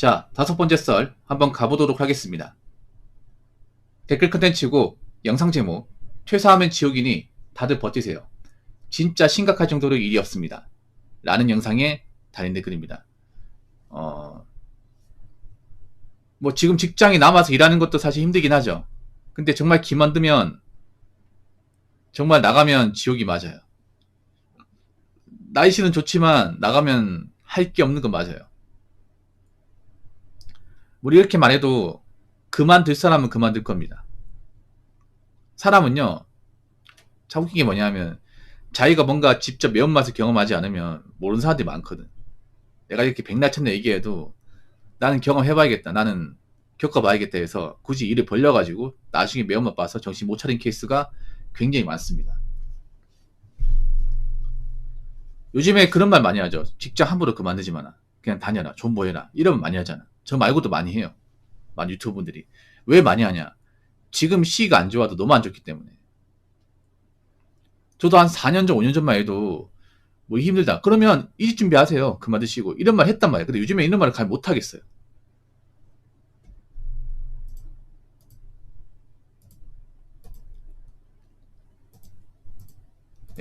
자, 다섯 번째 썰 한번 가보도록 하겠습니다. 댓글 컨텐츠고 영상 제목 퇴사하면 지옥이니 다들 버티세요. 진짜 심각할 정도로 일이 없습니다. 라는 영상에 달린 댓글입니다. 뭐 지금 직장에 남아서 일하는 것도 사실 힘들긴 하죠. 근데 정말 기만두면 정말 나가면 지옥이 맞아요. 날씨는 좋지만 나가면 할 게 없는 건 맞아요. 우리 이렇게 말해도 그만둘 사람은 그만둘 겁니다. 사람은요, 참 웃긴 게 뭐냐면 자기가 뭔가 직접 매운맛을 경험하지 않으면 모르는 사람들이 많거든. 내가 이렇게 백날 천날 얘기해도 나는 경험해봐야겠다, 나는 겪어봐야겠다 해서 굳이 일을 벌려가지고 나중에 매운맛 봐서 정신 못 차린 케이스가 굉장히 많습니다. 요즘에 그런 말 많이 하죠. 직장 함부로 그만두지 마라, 그냥 다녀라, 존버해라, 이러면 많이 하잖아. 저 말고도 많이 해요. 많은 유튜브 분들이. 왜 많이 하냐? 지금 시기가 안 좋아도 너무 안 좋기 때문에. 저도 한 4년 전, 5년 전만 해도 뭐 힘들다 그러면 이직 준비하세요, 그만두시고, 이런 말 했단 말이에요. 근데 요즘에 이런 말을 잘 못하겠어요.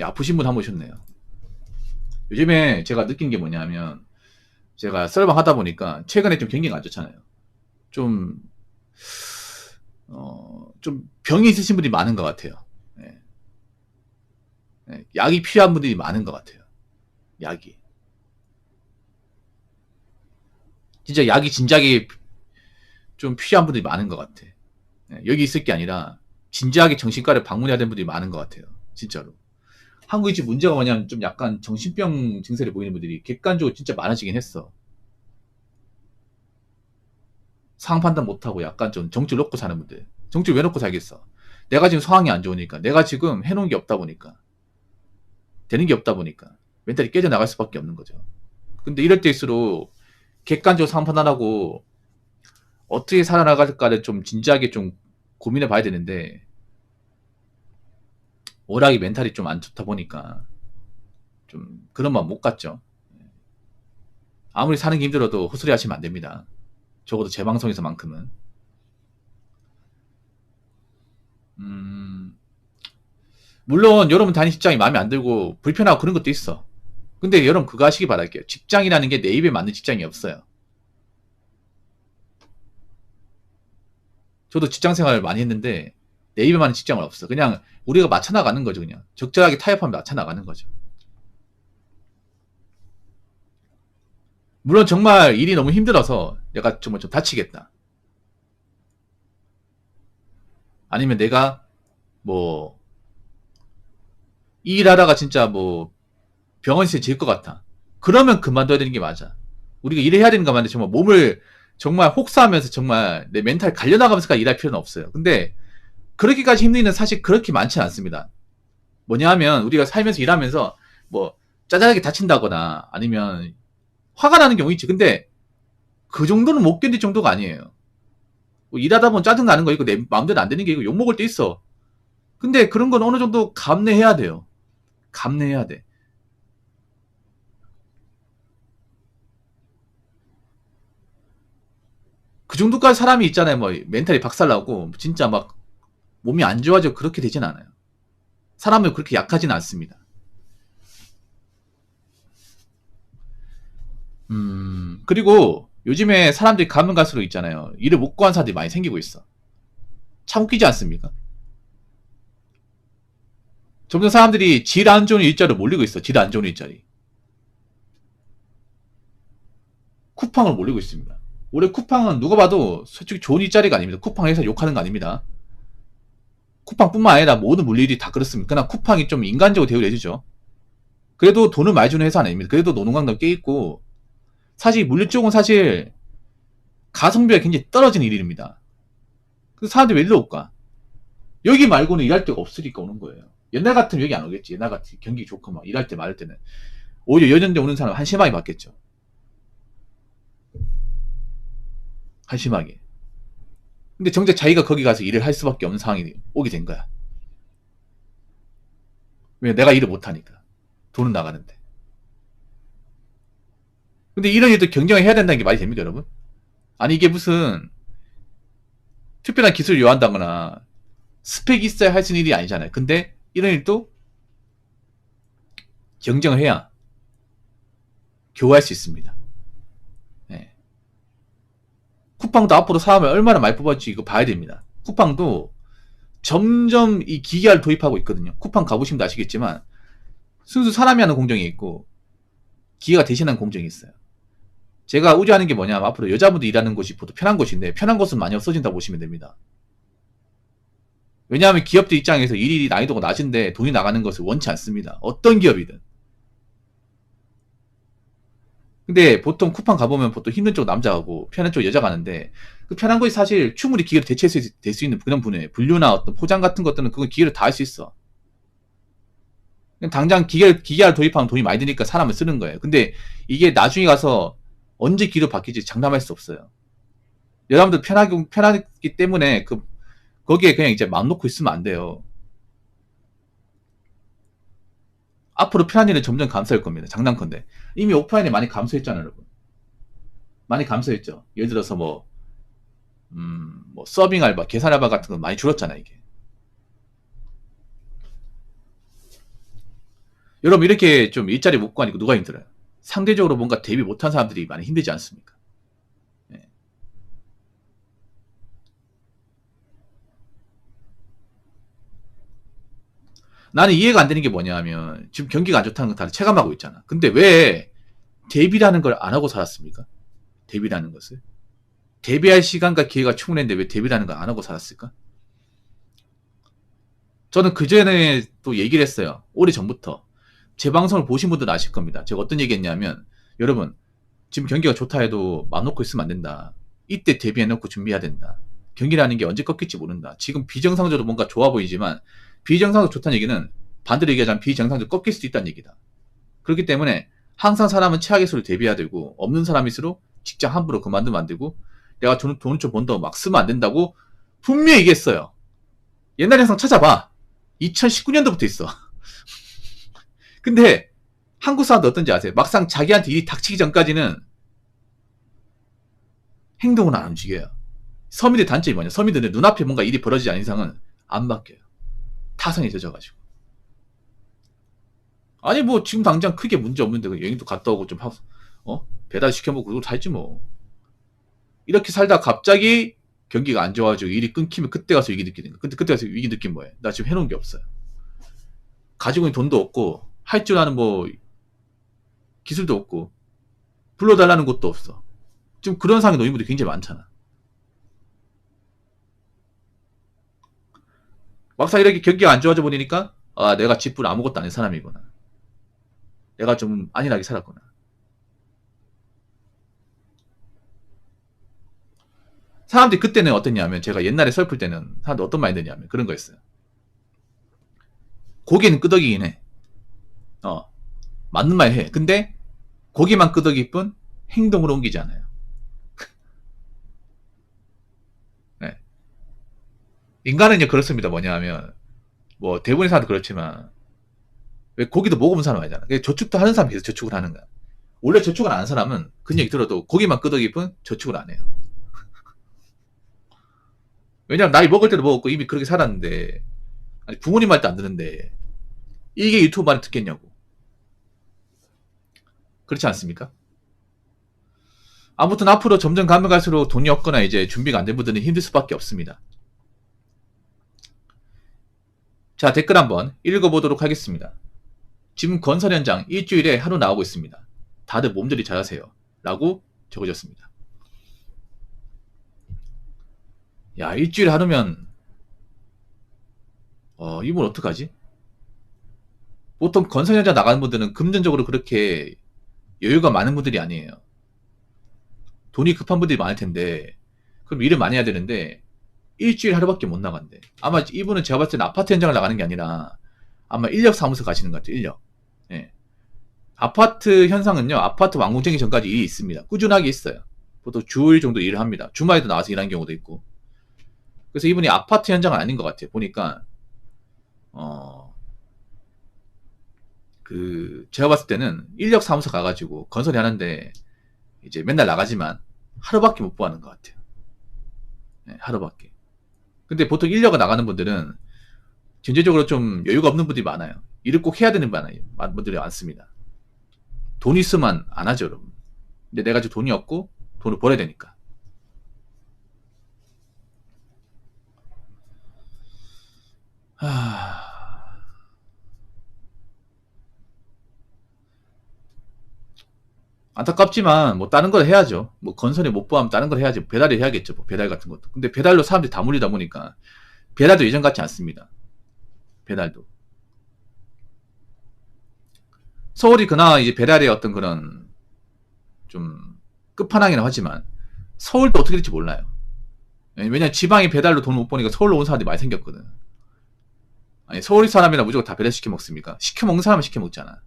아프신 분 한 분 오셨네요. 요즘에 제가 느낀 게 뭐냐면, 제가 썰방 하다 보니까 최근에 좀 경기가 안 좋잖아요. 좀, 좀 병이 있으신 분들이 많은 것 같아요. 예. 예, 약이 필요한 분들이 많은 것 같아요. 약이. 진짜 약이 진작에 좀 필요한 분들이 많은 것 같아. 예, 여기 있을 게 아니라 진지하게 정신과를 방문해야 되는 분들이 많은 것 같아요. 진짜로. 한국이 지금 문제가 뭐냐면 좀 약간 정신병 증세를 보이는 분들이 객관적으로 진짜 많아지긴 했어. 상황 판단 못하고 약간 좀 정줄 놓고 사는 분들. 정줄 왜 놓고 살겠어? 내가 지금 상황이 안 좋으니까. 내가 지금 해놓은 게 없다 보니까. 되는 게 없다 보니까. 멘탈이 깨져나갈 수밖에 없는 거죠. 근데 이럴 때일수록 객관적으로 상황 판단하고 어떻게 살아나갈까를 좀 진지하게 좀 고민해 봐야 되는데, 워낙에 멘탈이 좀 안 좋다 보니까 좀 그런 마음 못 갔죠. 아무리 사는 게 힘들어도 헛소리 하시면 안 됩니다. 적어도 제 방송에서만큼은. 음, 물론 여러분 다니는 직장이 마음에 안 들고 불편하고 그런 것도 있어. 근데 여러분 그거 하시기 바랄게요. 직장이라는 게 내 입에 맞는 직장이 없어요. 저도 직장 생활을 많이 했는데 내 입에 맞는 직장은 없어. 그냥 우리가 맞춰 나가는 거죠. 그냥 적절하게 타협하면 맞춰 나가는 거죠. 물론 정말 일이 너무 힘들어서 내가 정말 좀 다치겠다, 아니면 내가 뭐 이 일하다가 진짜 뭐 병원에서 질 것 같아, 그러면 그만둬야 되는 게 맞아. 우리가 일을 해야 되는 거 맞는데 정말 몸을 정말 혹사하면서 정말 내 멘탈 갈려나가면서까지 일할 필요는 없어요. 근데 그렇게까지 힘든 일은 사실 그렇게 많지 않습니다. 뭐냐 하면 우리가 살면서 일하면서 뭐 짜잘하게 다친다거나 아니면 화가 나는 경우 있지. 근데 그 정도는 못 견딜 정도가 아니에요. 뭐 일하다 보면 짜증 나는 거 있고 내 마음대로 안 되는 게 있고 욕먹을 때 있어. 근데 그런 건 어느 정도 감내해야 돼요. 감내해야 돼. 그 정도까지 사람이 있잖아요. 뭐 멘탈이 박살나고 진짜 막 몸이 안 좋아지고 그렇게 되진 않아요. 사람은 그렇게 약하진 않습니다. 그리고 요즘에 사람들이 가면 갈수록 있잖아요, 일을 못 구한 사람들이 많이 생기고 있어. 참 웃기지 않습니까? 점점 사람들이 질 안 좋은 일자리로 몰리고 있어. 질 안 좋은 일자리. 쿠팡을 몰리고 있습니다. 올해 쿠팡은 누가 봐도 솔직히 좋은 일자리가 아닙니다. 쿠팡 회사 욕하는 거 아닙니다. 쿠팡뿐만 아니라 모든 물일이 다 그렇습니다. 그러나 쿠팡이 좀 인간적으로 대우를 해주죠. 그래도 돈을 많이 주는 회사는 아닙니다. 그래도 노동강도 꽤 있고, 사실 물류 쪽은 사실 가성비가 굉장히 떨어지는 일입니다. 그래서 사람들이 왜 일로 올까? 여기 말고는 일할 데가 없으니까 오는 거예요. 옛날 같으면 여기 안 오겠지. 옛날 같은 경기 좋고 막 일할 때 말할 때는 오히려 연연대 오는 사람 한심하게 받겠죠. 한심하게. 근데 정작 자기가 거기 가서 일을 할 수밖에 없는 상황이 오게 된 거야. 왜? 내가 일을 못하니까. 돈은 나가는데. 근데 이런 일도 경쟁을 해야 된다는 게 말이 됩니까, 여러분? 아니 이게 무슨 특별한 기술을 요한다거나 스펙이 있어야 할 수 있는 일이 아니잖아요. 근데 이런 일도 경쟁을 해야 교화할 수 있습니다. 네. 쿠팡도 앞으로 사람을 얼마나 많이 뽑아줄지 이거 봐야 됩니다. 쿠팡도 점점 이 기계화를 도입하고 있거든요. 쿠팡 가보시면 아시겠지만 순수 사람이 하는 공정이 있고 기계가 대신하는 공정이 있어요. 제가 우려하는 게 뭐냐면 앞으로 여자분들 일하는 곳이 보통 편한 곳인데 편한 곳은 많이 없어진다고 보시면 됩니다. 왜냐하면 기업들 입장에서 일이 난이도가 낮은데 돈이 나가는 것을 원치 않습니다. 어떤 기업이든. 근데 보통 쿠팡 가보면 보통 힘든 쪽 남자하고 편한 쪽 여자가 하는데 그 편한 것이 사실 충분히 기계로 대체될 수 있는 그런 분야에 분류나 어떤 포장 같은 것들은 그건 기계로 다 할 수 있어. 당장 기계를 도입하면 돈이 많이 드니까 사람을 쓰는 거예요. 근데 이게 나중에 가서 언제 기계로 바뀌지 장담할 수 없어요. 여러분들 편하기 때문에 거기에 그냥 이제 마음 놓고 있으면 안 돼요. 앞으로 편한 일은 점점 감소할 겁니다. 장난컨대. 이미 오프라인에 많이 감소했잖아요, 여러분. 많이 감소했죠. 예를 들어서 뭐 서빙 알바, 계산 알바 같은 건 많이 줄었잖아요, 이게. 여러분, 이렇게 좀 일자리 못 구하니까 누가 힘들어요? 상대적으로 뭔가 대비 못한 사람들이 많이 힘들지 않습니까? 네. 나는 이해가 안 되는 게 뭐냐면, 지금 경기가 안 좋다는 건 다들 체감하고 있잖아. 근데 왜 대비라는 걸 안 하고 살았습니까? 대비라는 것을. 대비할 시간과 기회가 충분했는데 왜 대비라는 걸 안 하고 살았을까? 저는 그전에 또 얘기를 했어요. 오래 전부터. 제 방송을 보신 분들은 아실 겁니다. 제가 어떤 얘기 했냐면, 여러분, 지금 경기가 좋다 해도 맘 놓고 있으면 안 된다. 이때 대비해놓고 준비해야 된다. 경기라는 게 언제 꺾일지 모른다. 지금 비정상적으로 뭔가 좋아 보이지만, 비정상적으로 좋다는 얘기는 반대로 얘기하자면 비정상적으로 꺾일 수도 있다는 얘기다. 그렇기 때문에 항상 사람은 최악의 수를 대비해야 되고, 없는 사람일수록 직장 함부로 그만두면 안 되고, 내가 돈을 좀 번다고 막 쓰면 안 된다고 분명히 얘기했어요. 옛날 영상 찾아봐. 2019년도부터 있어. 근데 한국 사람도 어떤지 아세요? 막상 자기한테 일이 닥치기 전까지는 행동은 안 움직여요. 서민의 단점이 뭐냐? 서민들은 눈앞에 뭔가 일이 벌어지지 않는 이상은 안 바뀌어요. 타성에 젖어가지고. 아니 뭐 지금 당장 크게 문제 없는데 여행도 갔다 오고 좀 배달 시켜먹고 그걸 살지 뭐. 이렇게 살다 갑자기 경기가 안 좋아지고 일이 끊기면 그때 가서 위기 느끼는 거. 근데 그때 가서 위기 느낀 뭐예요? 나 지금 해놓은 게 없어요. 가지고 있는 돈도 없고 할 줄 아는 뭐 기술도 없고 불러달라는 곳도 없어. 지금 그런 상황의 노인분들이 굉장히 많잖아. 막상 이렇게 경기가 안 좋아져 보니까 내가 집불 아무것도 아닌 사람이구나. 내가 좀 안일하게 살았구나. 사람들이 그때는 어땠냐면 제가 옛날에 슬플 때는 사람들 어떤 말이 드냐면 그런 거였어요. 고기는 끄덕이긴 해. 맞는 말 해. 근데 고기만 끄덕일 뿐 행동으로 옮기지 않아요. 네. 인간은 이제 그렇습니다. 뭐냐면 뭐 대부분의 사람도 그렇지만 왜 고기도 먹어본 사람 아니잖아. 저축도 하는 사람이 계속 저축을 하는 거야. 원래 저축을 안 하는 사람은 그런 얘기 들어도 고기만 끄덕일 뿐 저축을 안 해요. 왜냐면 나이 먹을 때도 먹었고 이미 그렇게 살았는데 아니 부모님 말 때 안 듣는데 이게 유튜브 말을 듣겠냐고. 그렇지 않습니까? 아무튼 앞으로 점점 가면 갈수록 돈이 없거나 이제 준비가 안 된 분들은 힘들 수밖에 없습니다. 자, 댓글 한번 읽어보도록 하겠습니다. 지금 건설 현장 일주일에 하루 나오고 있습니다. 다들 몸조리 잘하세요. 라고 적어졌습니다. 야, 일주일에 하루면 이분 어떡하지? 보통 건설 현장 나가는 분들은 금전적으로 그렇게 여유가 많은 분들이 아니에요. 돈이 급한 분들이 많을 텐데 그럼 일을 많이 해야 되는데 일주일 하루밖에 못 나간대. 아마 이분은 제가 봤을 때는 아파트 현장을 나가는 게 아니라 아마 인력 사무소 가시는 것 같아요. 인력. 예. 아파트 현상은요. 아파트 완공되기 전까지 일이 있습니다. 꾸준하게 있어요. 보통 주일 정도 일을 합니다. 주말에도 나와서 일하는 경우도 있고. 그래서 이분이 아파트 현장은 아닌 것 같아요. 보니까 제가 봤을 때는 인력 사무소 가가지고 건설이 하는데 이제 맨날 나가지만 하루밖에 못 보는 것 같아요. 네, 하루밖에. 근데 보통 1년가 나가는 분들은 전체적으로 좀 여유가 없는 분들이 많아요. 일을 꼭 해야 되는 분들이 많습니다. 돈 있으면 안 하죠, 여러분. 근데 내가 지금 돈이 없고 돈을 벌어야 되니까. 안타깝지만 뭐 다른 걸 해야죠. 뭐 건설에 못 포함 다른 걸 해야지. 배달을 해야겠죠. 뭐 배달 같은 것도. 근데 배달로 사람들이 다 몰리다 보니까 배달도 예전 같지 않습니다. 배달도. 서울이 그나마 이제 배달의 어떤 그런 좀 끝판왕이라고 하지만 서울도 어떻게 될지 몰라요. 왜냐면 지방이 배달로 돈을 못 버니까 서울로 온 사람들이 많이 생겼거든. 아니 서울 사람이라 무조건 다 배달 시켜 먹습니까? 시켜 먹는 사람은 시켜 먹잖아.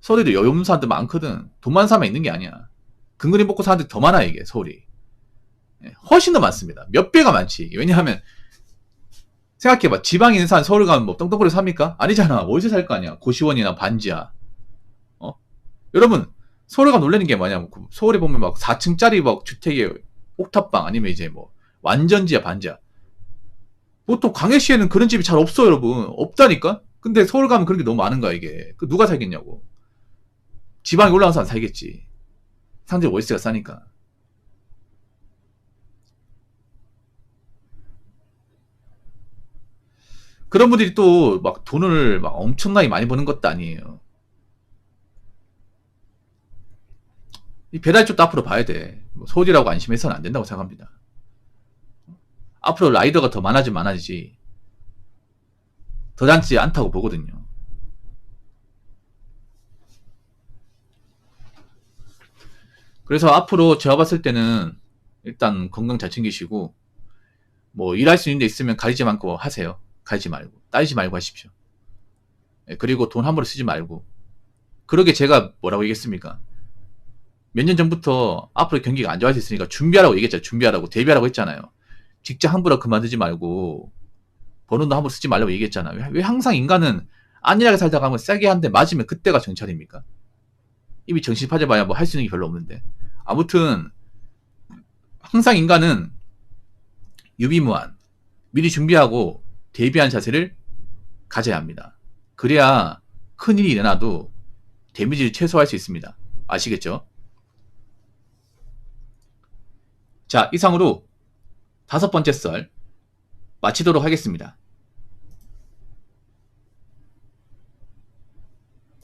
서울에도 여유 없는 사람들 많거든. 돈 많은 사람이 있는 게 아니야. 근근히 먹고 사는 데더 많아 이게 서울이. 훨씬 더 많습니다. 몇 배가 많지. 왜냐하면 생각해봐. 지방에 있는 사람 서울 가면 뭐 떵떵거리 삽니까? 아니잖아. 어디서 살 거 아니야. 고시원이나 반지하. 여러분 서울 가면 놀라는 게 뭐냐면 서울에 보면 막 4층짜리 막 주택에 옥탑방 아니면 이제 뭐 완전지하 반지하. 보통 광역시에는 그런 집이 잘 없어 여러분. 없다니까? 근데 서울 가면 그런 게 너무 많은 거야 이게. 그 누가 살겠냐고. 지방에 올라간 사람 살겠지. 상대 월세가 싸니까. 그런 분들이 또 막 돈을 막 엄청나게 많이 버는 것도 아니에요. 이 배달 쪽도 앞으로 봐야 돼. 뭐 서울이라고 안심해서는 안 된다고 생각합니다. 앞으로 라이더가 더 많아지지 더 많지 않다고 보거든요. 그래서 앞으로 제가 봤을 때는 일단 건강 잘 챙기시고 뭐 일할 수 있는 데 있으면 가리지 않고 하세요. 가리지 말고 따지지 말고 하십시오. 그리고 돈 함부로 쓰지 말고. 그러게 제가 뭐라고 얘기했습니까? 몇 년 전부터 앞으로 경기가 안 좋아질 수 있으니까 준비하라고 얘기했잖아요. 준비하라고 대비하라고 했잖아요. 직장 함부로 그만두지 말고 버는 돈 함부로 쓰지 말라고 얘기했잖아요. 왜 항상 인간은 안일하게 살다가 한번 세게 한 대 맞으면 그때가 정찰입니까? 이미 정신 파져봐야 뭐 할 수 있는 게 별로 없는데. 아무튼 항상 인간은 유비무한 미리 준비하고 대비한 자세를 가져야 합니다. 그래야 큰일이 일어나도 데미지를 최소화할 수 있습니다. 아시겠죠? 자, 이상으로 5번째 썰 마치도록 하겠습니다.